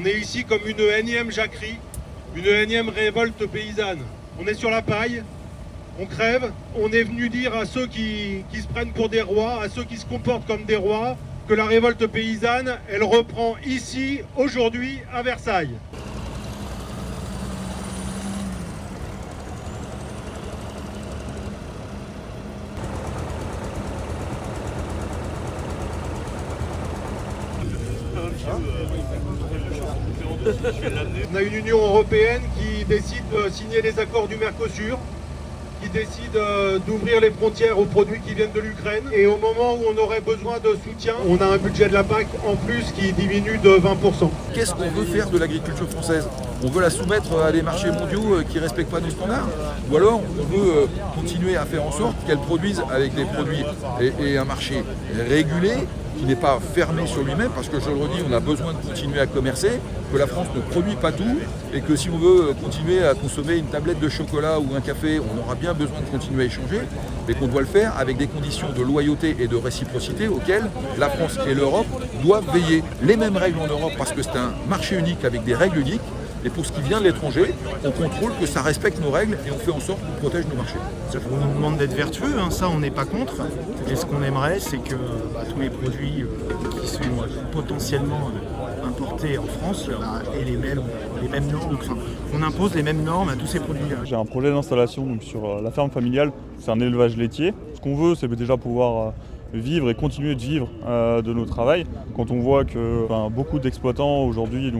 On est ici comme une énième jacquerie, une énième révolte paysanne. On est sur la paille, on crève. On est venu dire à ceux qui se prennent pour des rois, à ceux qui se comportent comme des rois, que la révolte paysanne, elle reprend ici, aujourd'hui, à Versailles. On a une Union européenne qui décide de signer les accords du Mercosur, qui décide d'ouvrir les frontières aux produits qui viennent de l'Ukraine. Et au moment où on aurait besoin de soutien, on a un budget de la PAC en plus qui diminue de 20%. Qu'est-ce qu'on veut faire de l'agriculture française? On veut la soumettre à des marchés mondiaux qui ne respectent pas nos standards? Ou alors on veut continuer à faire en sorte qu'elle produise avec des produits et un marché régulé, qui n'est pas fermé sur lui-même, parce que je le redis, on a besoin de continuer à commercer, que la France ne produit pas tout, et que si on veut continuer à consommer une tablette de chocolat ou un café, on aura bien besoin de continuer à échanger, mais qu'on doit le faire avec des conditions de loyauté et de réciprocité auxquelles la France et l'Europe doivent veiller. Les mêmes règles en Europe, parce que c'est un marché unique avec des règles uniques, et pour ce qui vient de l'étranger, on contrôle que ça respecte nos règles et on fait en sorte qu'on protège nos marchés. On nous demande d'être vertueux, ça on n'est pas contre. Et ce qu'on aimerait, c'est que tous les produits qui sont potentiellement importés en France aient les mêmes normes. Enfin, on impose les mêmes normes à tous ces produits-là. J'ai un projet d'installation donc, sur la ferme familiale, c'est un élevage laitier. Ce qu'on veut, c'est déjà pouvoir vivre et continuer de vivre de nos travail. Quand on voit que beaucoup d'exploitants aujourd'hui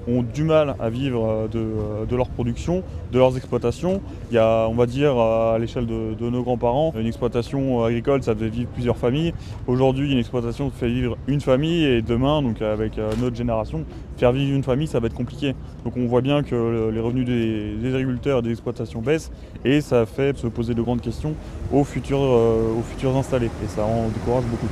ont du mal à vivre de leur production, de leurs exploitations. Il y a, on va dire, à l'échelle de nos grands-parents, une exploitation agricole, ça devait vivre plusieurs familles. Aujourd'hui, une exploitation fait vivre une famille et demain, donc avec notre génération, faire vivre une famille, ça va être compliqué. Donc on voit bien que les revenus des agriculteurs et des exploitations baissent et ça fait se poser de grandes questions aux futurs installés. Et ça en décourage beaucoup.